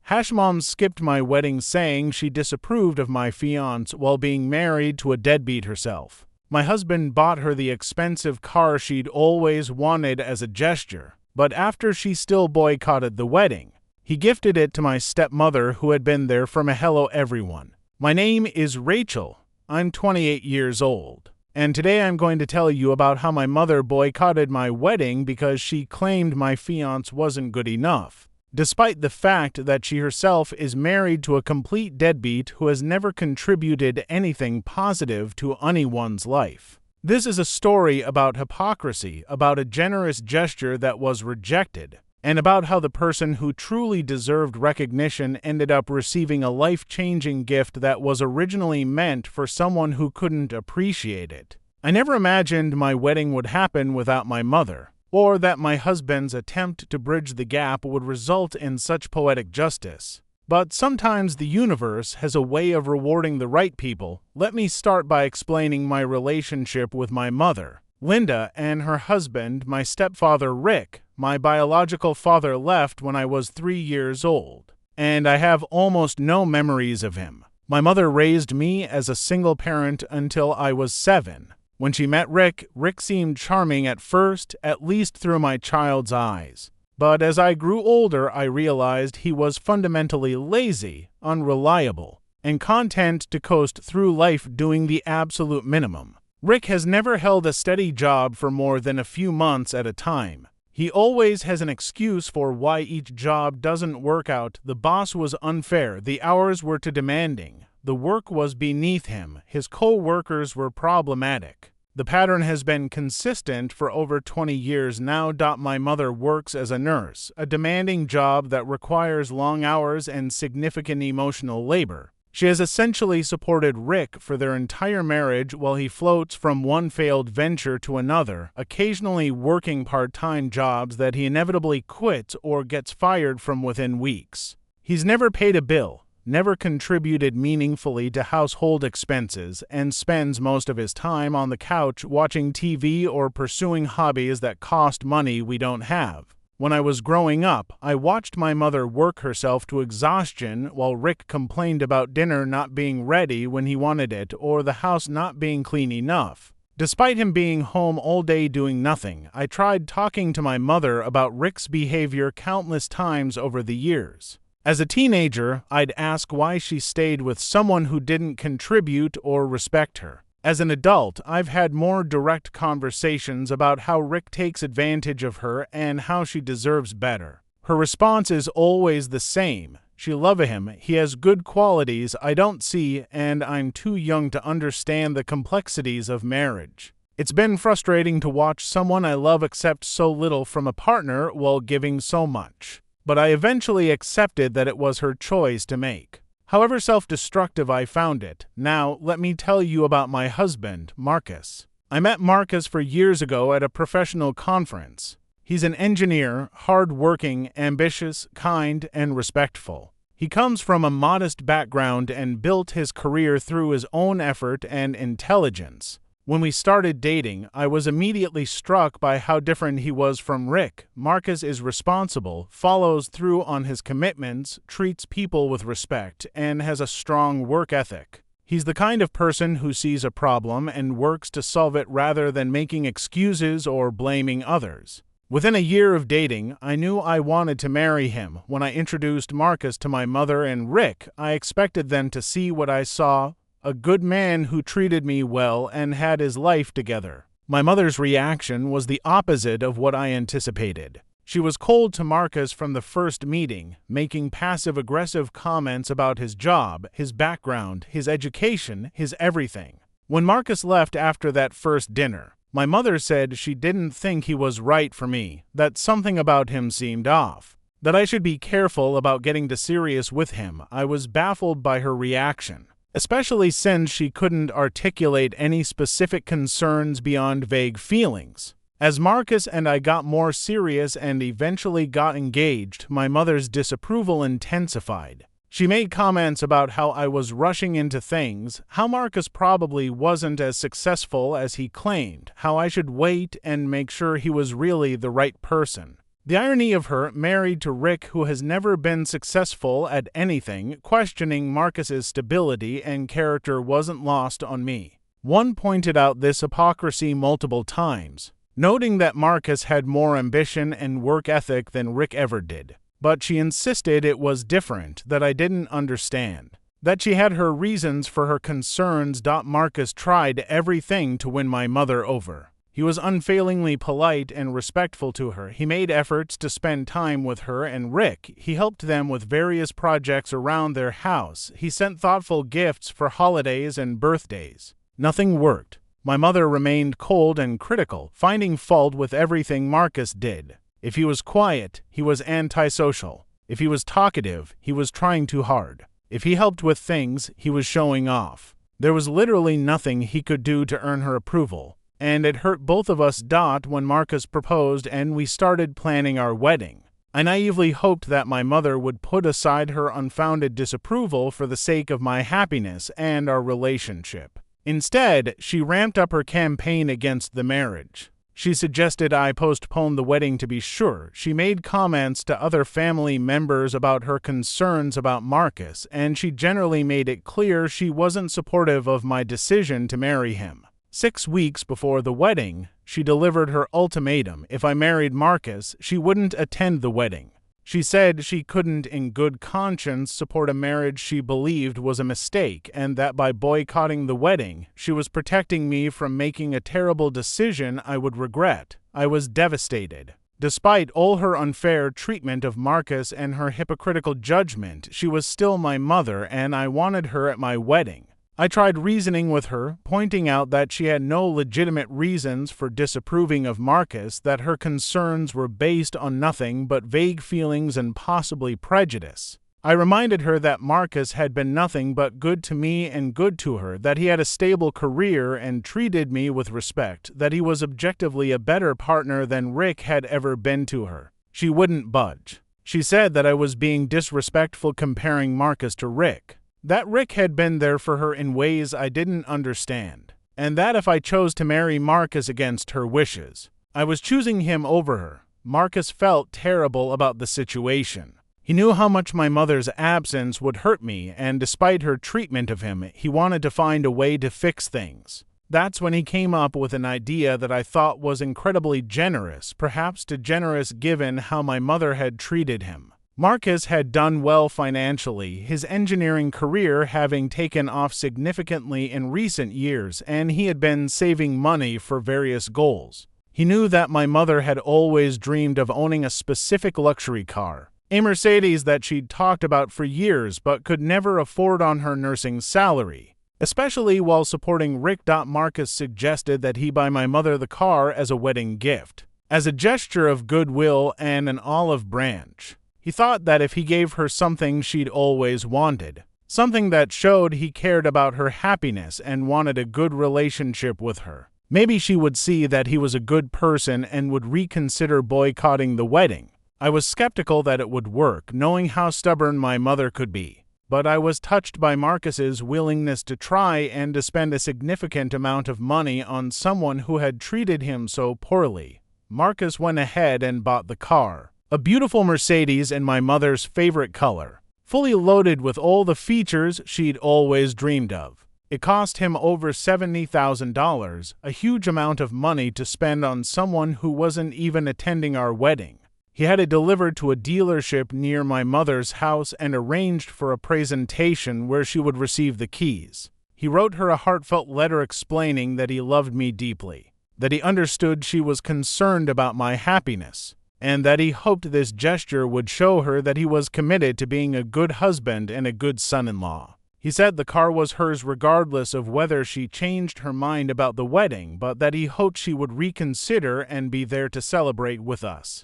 Hashmom skipped my wedding saying she disapproved of my fiancé while being married to a deadbeat herself. My husband bought her the expensive car she'd always wanted as a gesture, but after she still boycotted the wedding, he gifted it to my stepmother who had been there from a hello everyone. My name is Rachel. I'm 28 years old. And today I'm going to tell you about how my mother boycotted my wedding because she claimed my fiancé wasn't good enough, despite the fact that she herself is married to a complete deadbeat who has never contributed anything positive to anyone's life. This is a story about hypocrisy, about a generous gesture that was rejected, and about how the person who truly deserved recognition ended up receiving a life-changing gift that was originally meant for someone who couldn't appreciate it. I never imagined my wedding would happen without my mother, or that my husband's attempt to bridge the gap would result in such poetic justice. But sometimes the universe has a way of rewarding the right people. Let me start by explaining my relationship with my mother, Linda, and her husband, my stepfather Rick. My biological father left when I was 3 years old, and I have almost no memories of him. My mother raised me as a single parent until I was 7. When she met Rick, Rick seemed charming at first, at least through my child's eyes. But as I grew older, I realized he was fundamentally lazy, unreliable, and content to coast through life doing the absolute minimum. Rick has never held a steady job for more than a few months at a time. He always has an excuse for why each job doesn't work out. The boss was unfair, the hours were too demanding, the work was beneath him, his co-workers were problematic. The pattern has been consistent for over 20 years now. My mother works as a nurse, a demanding job that requires long hours and significant emotional labor. She has essentially supported Rick for their entire marriage while he floats from one failed venture to another, occasionally working part-time jobs that he inevitably quits or gets fired from within weeks. He's never paid a bill, never contributed meaningfully to household expenses, and spends most of his time on the couch watching TV or pursuing hobbies that cost money we don't have. When I was growing up, I watched my mother work herself to exhaustion while Rick complained about dinner not being ready when he wanted it or the house not being clean enough. Despite him being home all day doing nothing, I tried talking to my mother about Rick's behavior countless times over the years. As a teenager, I'd ask why she stayed with someone who didn't contribute or respect her. As an adult, I've had more direct conversations about how Rick takes advantage of her and how she deserves better. Her response is always the same. She loves him, he has good qualities I don't see, and I'm too young to understand the complexities of marriage. It's been frustrating to watch someone I love accept so little from a partner while giving so much. But I eventually accepted that it was her choice to make. However self-destructive I found it. Now, let me tell you about my husband, Marcus. I met Marcus 4 years ago at a professional conference. He's an engineer, hard-working, ambitious, kind, and respectful. He comes from a modest background and built his career through his own effort and intelligence. When we started dating, I was immediately struck by how different he was from Rick. Marcus is responsible, follows through on his commitments, treats people with respect, and has a strong work ethic. He's the kind of person who sees a problem and works to solve it rather than making excuses or blaming others. Within a year of dating, I knew I wanted to marry him. When I introduced Marcus to my mother and Rick, I expected them to see what I saw: a good man who treated me well and had his life together. My mother's reaction was the opposite of what I anticipated. She was cold to Marcus from the first meeting, making passive-aggressive comments about his job, his background, his education, his everything. When Marcus left after that first dinner, my mother said she didn't think he was right for me, that something about him seemed off, that I should be careful about getting too serious with him. I was baffled by her reaction, especially since she couldn't articulate any specific concerns beyond vague feelings. As Marcus and I got more serious and eventually got engaged, my mother's disapproval intensified. She made comments about how I was rushing into things, how Marcus probably wasn't as successful as he claimed, how I should wait and make sure he was really the right person. The irony of her, married to Rick who has never been successful at anything, questioning Marcus's stability and character wasn't lost on me. One pointed out this hypocrisy multiple times, noting that Marcus had more ambition and work ethic than Rick ever did. But she insisted it was different, that I didn't understand. That she had her reasons for her concerns. Marcus tried everything to win my mother over. He was unfailingly polite and respectful to her. He made efforts to spend time with her and Rick. He helped them with various projects around their house. He sent thoughtful gifts for holidays and birthdays. Nothing worked. My mother remained cold and critical, finding fault with everything Marcus did. If he was quiet, he was antisocial. If he was talkative, he was trying too hard. If he helped with things, he was showing off. There was literally nothing he could do to earn her approval. And it hurt both of us. When Marcus proposed and we started planning our wedding, I naively hoped that my mother would put aside her unfounded disapproval for the sake of my happiness and our relationship. Instead, she ramped up her campaign against the marriage. She suggested I postpone the wedding to be sure. She made comments to other family members about her concerns about Marcus, and she generally made it clear she wasn't supportive of my decision to marry him. 6 weeks before the wedding, she delivered her ultimatum. If I married Marcus, she wouldn't attend the wedding. She said she couldn't in good conscience support a marriage she believed was a mistake, and that by boycotting the wedding, she was protecting me from making a terrible decision I would regret. I was devastated. Despite all her unfair treatment of Marcus and her hypocritical judgment, she was still my mother, and I wanted her at my wedding. I tried reasoning with her, pointing out that she had no legitimate reasons for disapproving of Marcus, that her concerns were based on nothing but vague feelings and possibly prejudice. I reminded her that Marcus had been nothing but good to me and good to her, that he had a stable career and treated me with respect, that he was objectively a better partner than Rick had ever been to her. She wouldn't budge. She said that I was being disrespectful comparing Marcus to Rick. That Rick had been there for her in ways I didn't understand, and that if I chose to marry Marcus against her wishes, I was choosing him over her. Marcus felt terrible about the situation. He knew how much my mother's absence would hurt me, and despite her treatment of him, he wanted to find a way to fix things. That's when he came up with an idea that I thought was incredibly generous, perhaps too generous given how my mother had treated him. Marcus had done well financially, his engineering career having taken off significantly in recent years, and he had been saving money for various goals. He knew that my mother had always dreamed of owning a specific luxury car, a Mercedes that she'd talked about for years but could never afford on her nursing salary, especially while supporting Rick. Marcus suggested that he buy my mother the car as a wedding gift, as a gesture of goodwill and an olive branch. He thought that if he gave her something she'd always wanted, something that showed he cared about her happiness and wanted a good relationship with her, maybe she would see that he was a good person and would reconsider boycotting the wedding. I was skeptical that it would work, knowing how stubborn my mother could be, but I was touched by Marcus's willingness to try and to spend a significant amount of money on someone who had treated him so poorly. Marcus went ahead and bought the car. A beautiful Mercedes in my mother's favorite color, fully loaded with all the features she'd always dreamed of. It cost him over $70,000, a huge amount of money to spend on someone who wasn't even attending our wedding. He had it delivered to a dealership near my mother's house and arranged for a presentation where she would receive the keys. He wrote her a heartfelt letter explaining that he loved me deeply, that he understood she was concerned about my happiness, and that he hoped this gesture would show her that he was committed to being a good husband and a good son-in-law. He said the car was hers regardless of whether she changed her mind about the wedding, but that he hoped she would reconsider and be there to celebrate with us.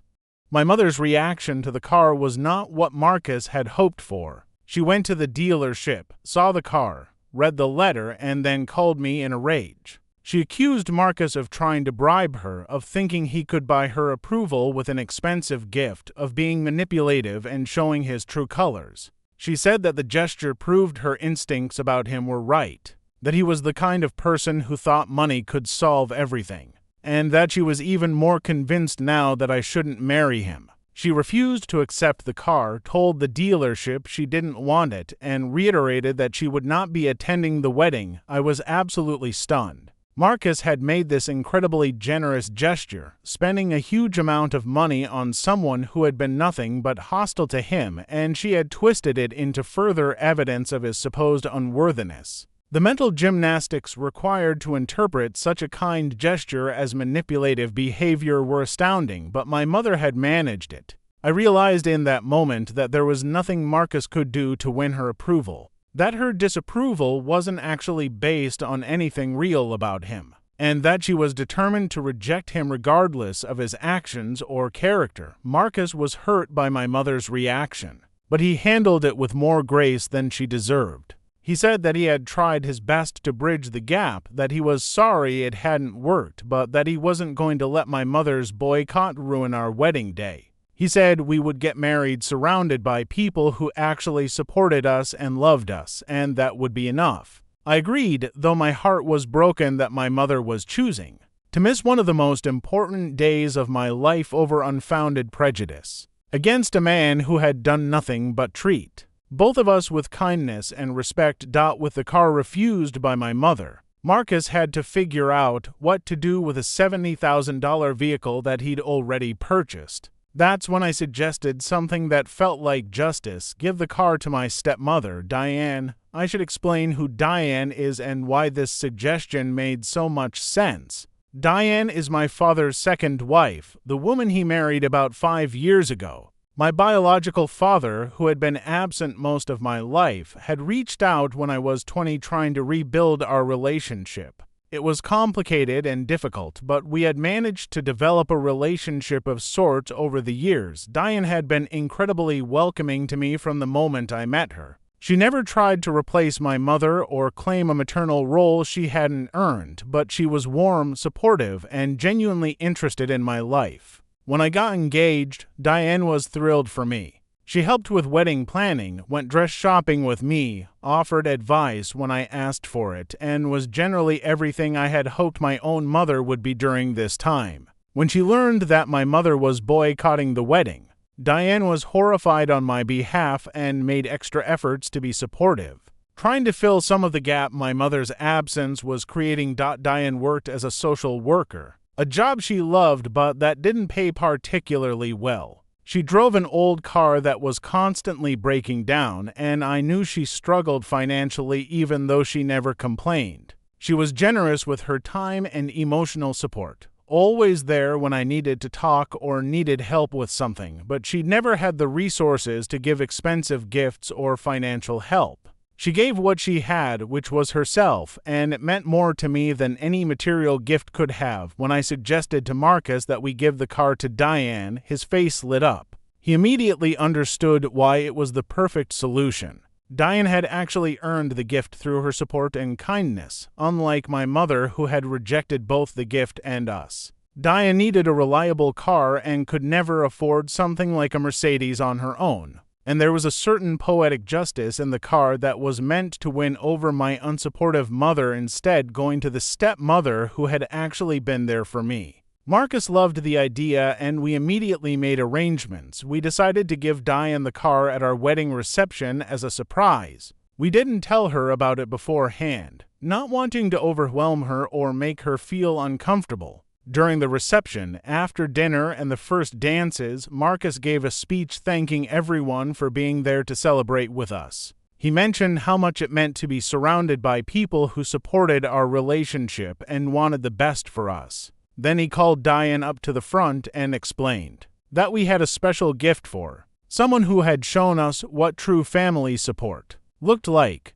My mother's reaction to the car was not what Marcus had hoped for. She went to the dealership, saw the car, read the letter, and then called me in a rage. She accused Marcus of trying to bribe her, of thinking he could buy her approval with an expensive gift, of being manipulative and showing his true colors. She said that the gesture proved her instincts about him were right, that he was the kind of person who thought money could solve everything, and that she was even more convinced now that I shouldn't marry him. She refused to accept the car, told the dealership she didn't want it, and reiterated that she would not be attending the wedding. I was absolutely stunned. Marcus had made this incredibly generous gesture, spending a huge amount of money on someone who had been nothing but hostile to him, and she had twisted it into further evidence of his supposed unworthiness. The mental gymnastics required to interpret such a kind gesture as manipulative behavior were astounding, but my mother had managed it. I realized in that moment that there was nothing Marcus could do to win her approval, that her disapproval wasn't actually based on anything real about him, and that she was determined to reject him regardless of his actions or character. Marcus was hurt by my mother's reaction, but he handled it with more grace than she deserved. He said that he had tried his best to bridge the gap, that he was sorry it hadn't worked, but that he wasn't going to let my mother's boycott ruin our wedding day. He said we would get married surrounded by people who actually supported us and loved us, and that would be enough. I agreed, though my heart was broken that my mother was choosing to miss one of the most important days of my life over unfounded prejudice against a man who had done nothing but treat both of us with kindness and respect. With the car refused by my mother, Marcus had to figure out what to do with a $70,000 vehicle that he'd already purchased. That's when I suggested something that felt like justice: give the car to my stepmother, Diane. I should explain who Diane is and why this suggestion made so much sense. Diane is my father's second wife, the woman he married about 5 years ago. My biological father, who had been absent most of my life, had reached out when I was 20 trying to rebuild our relationship. It was complicated and difficult, but we had managed to develop a relationship of sorts over the years. Diane had been incredibly welcoming to me from the moment I met her. She never tried to replace my mother or claim a maternal role she hadn't earned, but she was warm, supportive, and genuinely interested in my life. When I got engaged, Diane was thrilled for me. She helped with wedding planning, went dress shopping with me, offered advice when I asked for it, and was generally everything I had hoped my own mother would be during this time. When she learned that my mother was boycotting the wedding, Diane was horrified on my behalf and made extra efforts to be supportive, trying to fill some of the gap my mother's absence was creating. Diane worked as a social worker, a job she loved but that didn't pay particularly well. She drove an old car that was constantly breaking down, and I knew she struggled financially even though she never complained. She was generous with her time and emotional support, always there when I needed to talk or needed help with something, but she never had the resources to give expensive gifts or financial help. She gave what she had, which was herself, and it meant more to me than any material gift could have. When I suggested to Marcus that we give the car to Diane, his face lit up. He immediately understood why it was the perfect solution. Diane had actually earned the gift through her support and kindness, unlike my mother who had rejected both the gift and us. Diane needed a reliable car and could never afford something like a Mercedes on her own. And there was a certain poetic justice in the car that was meant to win over my unsupportive mother, instead going to the stepmother who had actually been there for me. Marcus loved the idea and we immediately made arrangements. We decided to give Diane the car at our wedding reception as a surprise. We didn't tell her about it beforehand, not wanting to overwhelm her or make her feel uncomfortable. During the reception, after dinner and the first dances, Marcus gave a speech thanking everyone for being there to celebrate with us. He mentioned how much it meant to be surrounded by people who supported our relationship and wanted the best for us. Then he called Diane up to the front and explained that we had a special gift for her, someone who had shown us what true family support looked like.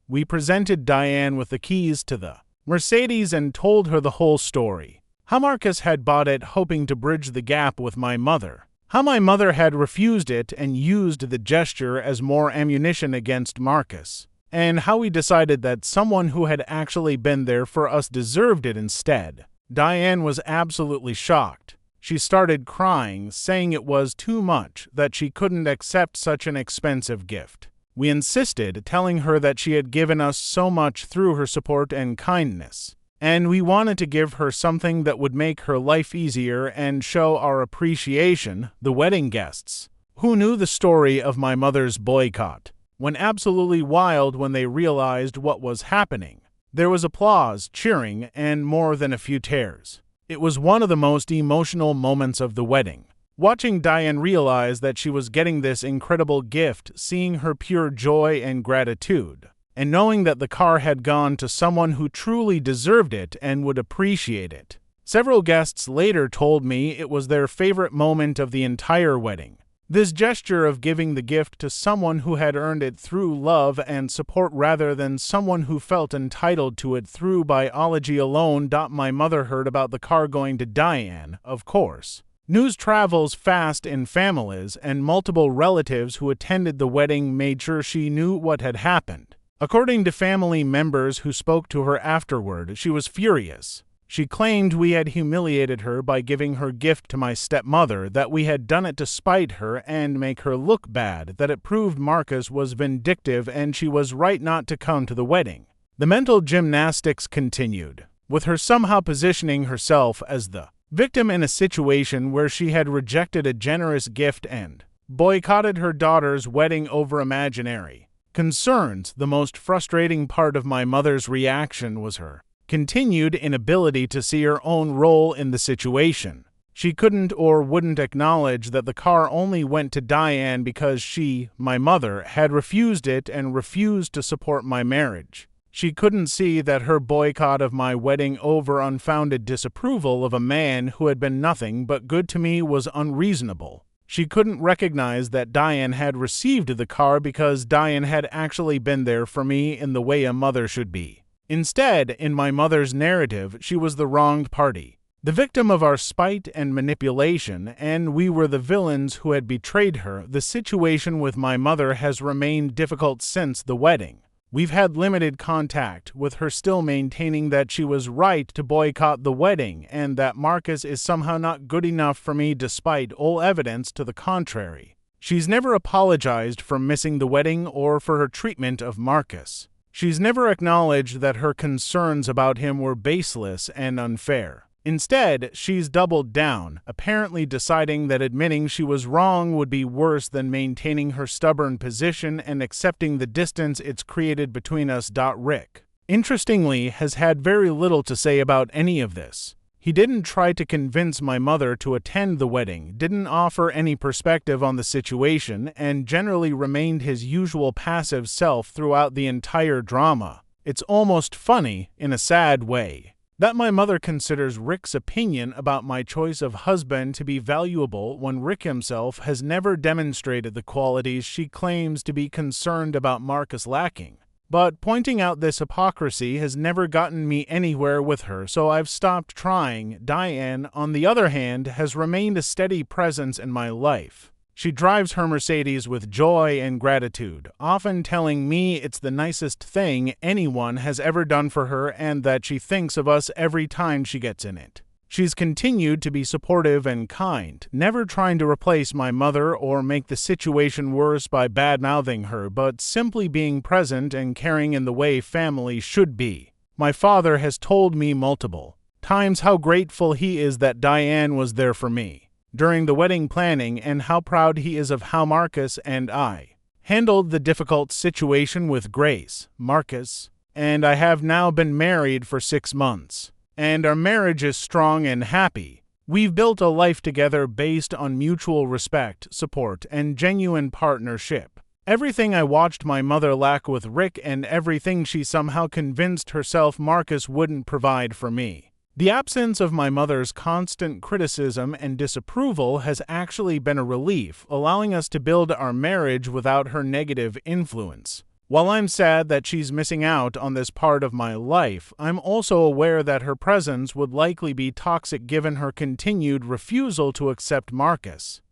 We presented Diane with the keys to the Mercedes and told her the whole story. How Marcus had bought it hoping to bridge the gap with my mother. How my mother had refused it and used the gesture as more ammunition against Marcus. And how we decided that someone who had actually been there for us deserved it instead. Diane was absolutely shocked. She started crying, saying it was too much, that she couldn't accept such an expensive gift. We insisted, telling her that she had given us so much through her support and kindness, and we wanted to give her something that would make her life easier and show our appreciation, the wedding guests, who knew the story of my mother's boycott, went absolutely wild when they realized what was happening. There was applause, cheering, and more than a few tears. It was one of the most emotional moments of the wedding. Watching Diane realize that she was getting this incredible gift, seeing her pure joy and gratitude, and knowing that the car had gone to someone who truly deserved it and would appreciate it. Several guests later told me it was their favorite moment of the entire wedding. This gesture of giving the gift to someone who had earned it through love and support rather than someone who felt entitled to it through biology alone. My mother heard about the car going to Diane, of course. News travels fast in families, and multiple relatives who attended the wedding made sure she knew what had happened. According to family members who spoke to her afterward, she was furious. She claimed we had humiliated her by giving her gift to my stepmother, that we had done it to spite her and make her look bad, that it proved Marcus was vindictive and she was right not to come to the wedding. The mental gymnastics continued, with her somehow positioning herself as the victim in a situation where she had rejected a generous gift and boycotted her daughter's wedding over imaginary concerns. The most frustrating part of my mother's reaction was her continued inability to see her own role in the situation. She couldn't or wouldn't acknowledge that the car only went to Diane because she, my mother, had refused it and refused to support my marriage. She couldn't see that her boycott of my wedding over unfounded disapproval of a man who had been nothing but good to me was unreasonable. She couldn't recognize that Diane had received the car because Diane had actually been there for me in the way a mother should be. Instead, in my mother's narrative, she was the wronged party, the victim of our spite and manipulation, and we were the villains who had betrayed her. The situation with my mother has remained difficult since the wedding. We've had limited contact, with her still maintaining that she was right to boycott the wedding and that Marcus is somehow not good enough for me despite all evidence to the contrary. She's never apologized for missing the wedding or for her treatment of Marcus. She's never acknowledged that her concerns about him were baseless and unfair. Instead, she's doubled down, apparently deciding that admitting she was wrong would be worse than maintaining her stubborn position and accepting the distance it's created between us. Rick, interestingly, has had very little to say about any of this. He didn't try to convince my mother to attend the wedding, didn't offer any perspective on the situation, and generally remained his usual passive self throughout the entire drama. It's almost funny, in a sad way, that my mother considers Rick's opinion about my choice of husband to be valuable when Rick himself has never demonstrated the qualities she claims to be concerned about Marcus lacking. But pointing out this hypocrisy has never gotten me anywhere with her, so I've stopped trying. Diane, on the other hand, has remained a steady presence in my life. She drives her Mercedes with joy and gratitude, often telling me it's the nicest thing anyone has ever done for her and that she thinks of us every time she gets in it. She's continued to be supportive and kind, never trying to replace my mother or make the situation worse by bad-mouthing her, but simply being present and caring in the way family should be. My father has told me multiple times how grateful he is that Diane was there for me during the wedding planning and how proud he is of how Marcus and I handled the difficult situation with grace. Marcus and I have now been married for 6 months, and our marriage is strong and happy. We've built a life together based on mutual respect, support, and genuine partnership. Everything I watched my mother lack with Rick and everything she somehow convinced herself Marcus wouldn't provide for me. The absence of my mother's constant criticism and disapproval has actually been a relief, allowing us to build our marriage without her negative influence. While I'm sad that she's missing out on this part of my life, I'm also aware that her presence would likely be toxic given her continued refusal to accept Marcus.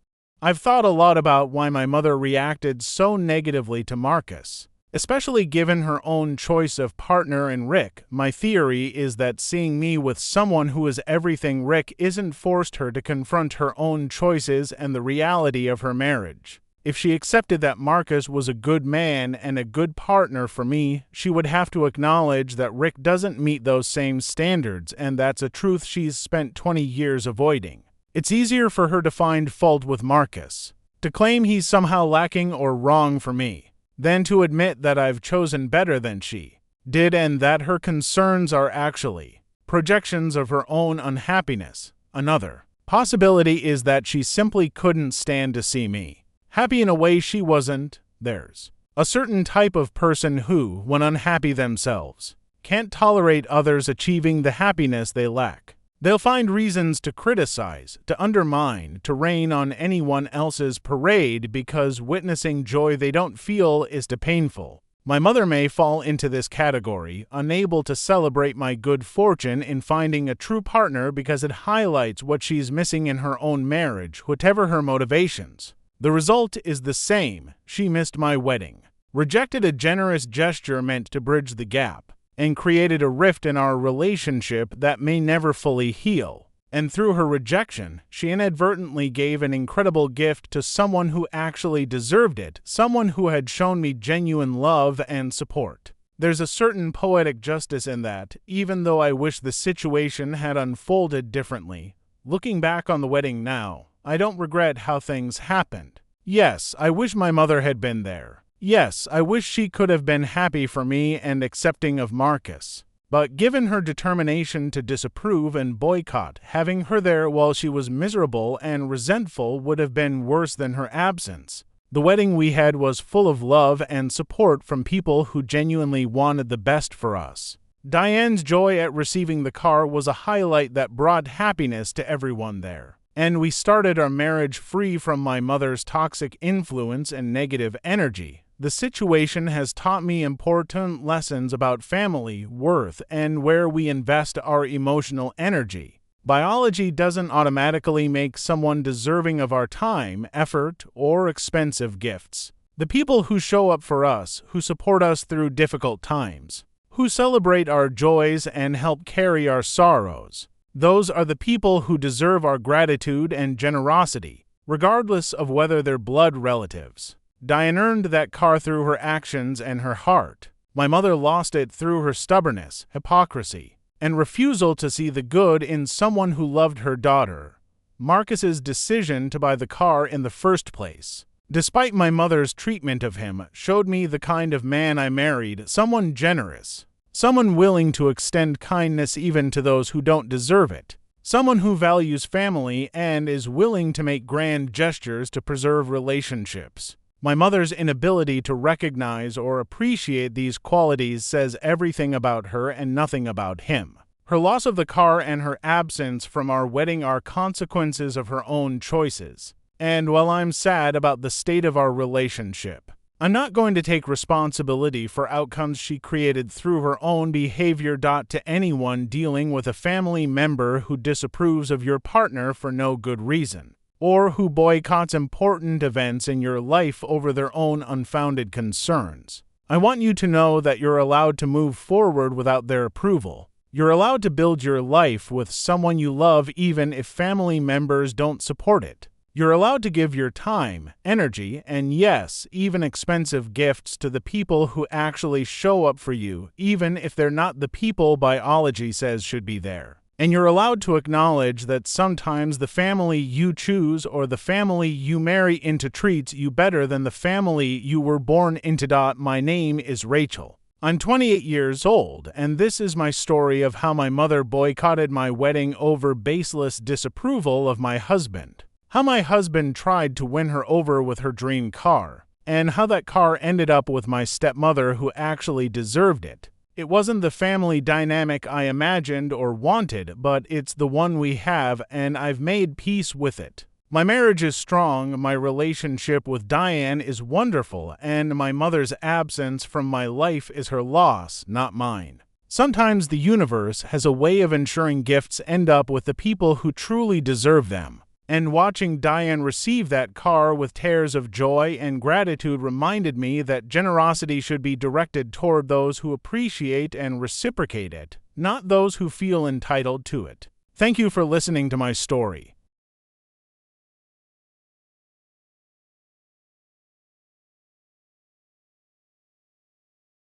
I've thought a lot about why my mother reacted so negatively to Marcus, especially given her own choice of partner in Rick. My theory is that seeing me with someone who is everything Rick isn't forced her to confront her own choices and the reality of her marriage. If she accepted that Marcus was a good man and a good partner for me, she would have to acknowledge that Rick doesn't meet those same standards, and that's a truth she's spent 20 years avoiding. It's easier for her to find fault with Marcus, to claim he's somehow lacking or wrong for me, than to admit that I've chosen better than she did and that her concerns are actually projections of her own unhappiness. Another possibility is that she simply couldn't stand to see me happy in a way she wasn't. There's a certain type of person who, when unhappy themselves, can't tolerate others achieving the happiness they lack. They'll find reasons to criticize, to undermine, to rain on anyone else's parade because witnessing joy they don't feel is too painful. My mother may fall into this category, unable to celebrate my good fortune in finding a true partner because it highlights what she's missing in her own marriage, whatever her motivations. The result is the same. She missed my wedding, rejected a generous gesture meant to bridge the gap, and created a rift in our relationship that may never fully heal. And through her rejection, she inadvertently gave an incredible gift to someone who actually deserved it, someone who had shown me genuine love and support. There's a certain poetic justice in that, even though I wish the situation had unfolded differently. Looking back on the wedding now, I don't regret how things happened. Yes, I wish my mother had been there. Yes, I wish she could have been happy for me and accepting of Marcus. But given her determination to disapprove and boycott, having her there while she was miserable and resentful would have been worse than her absence. The wedding we had was full of love and support from people who genuinely wanted the best for us. Diane's joy at receiving the car was a highlight that brought happiness to everyone there. And we started our marriage free from my mother's toxic influence and negative energy. The situation has taught me important lessons about family, worth, and where we invest our emotional energy. Biology doesn't automatically make someone deserving of our time, effort, or expensive gifts. The people who show up for us, who support us through difficult times, who celebrate our joys and help carry our sorrows, those are the people who deserve our gratitude and generosity, regardless of whether they're blood relatives. Diane earned that car through her actions and her heart. My mother lost it through her stubbornness, hypocrisy, and refusal to see the good in someone who loved her daughter. Marcus's decision to buy the car in the first place, despite my mother's treatment of him, showed me the kind of man I married, someone generous. Someone willing to extend kindness even to those who don't deserve it. Someone who values family and is willing to make grand gestures to preserve relationships. My mother's inability to recognize or appreciate these qualities says everything about her and nothing about him. Her loss of the car and her absence from our wedding are consequences of her own choices. And while I'm sad about the state of our relationship, I'm not going to take responsibility for outcomes she created through her own behavior. To anyone dealing with a family member who disapproves of your partner for no good reason, or who boycotts important events in your life over their own unfounded concerns, I want you to know that you're allowed to move forward without their approval. You're allowed to build your life with someone you love even if family members don't support it. You're allowed to give your time, energy, and yes, even expensive gifts to the people who actually show up for you, even if they're not the people biology says should be there. And you're allowed to acknowledge that sometimes the family you choose or the family you marry into treats you better than the family you were born into. My name is Rachel. I'm 28 years old, and this is my story of how my mother boycotted my wedding over baseless disapproval of my husband. How my husband tried to win her over with her dream car, and how that car ended up with my stepmother who actually deserved it. It wasn't the family dynamic I imagined or wanted, but it's the one we have, and I've made peace with it. My marriage is strong, my relationship with Diane is wonderful, and my mother's absence from my life is her loss, not mine. Sometimes the universe has a way of ensuring gifts end up with the people who truly deserve them. And watching Diane receive that car with tears of joy and gratitude reminded me that generosity should be directed toward those who appreciate and reciprocate it, not those who feel entitled to it. Thank you for listening to my story.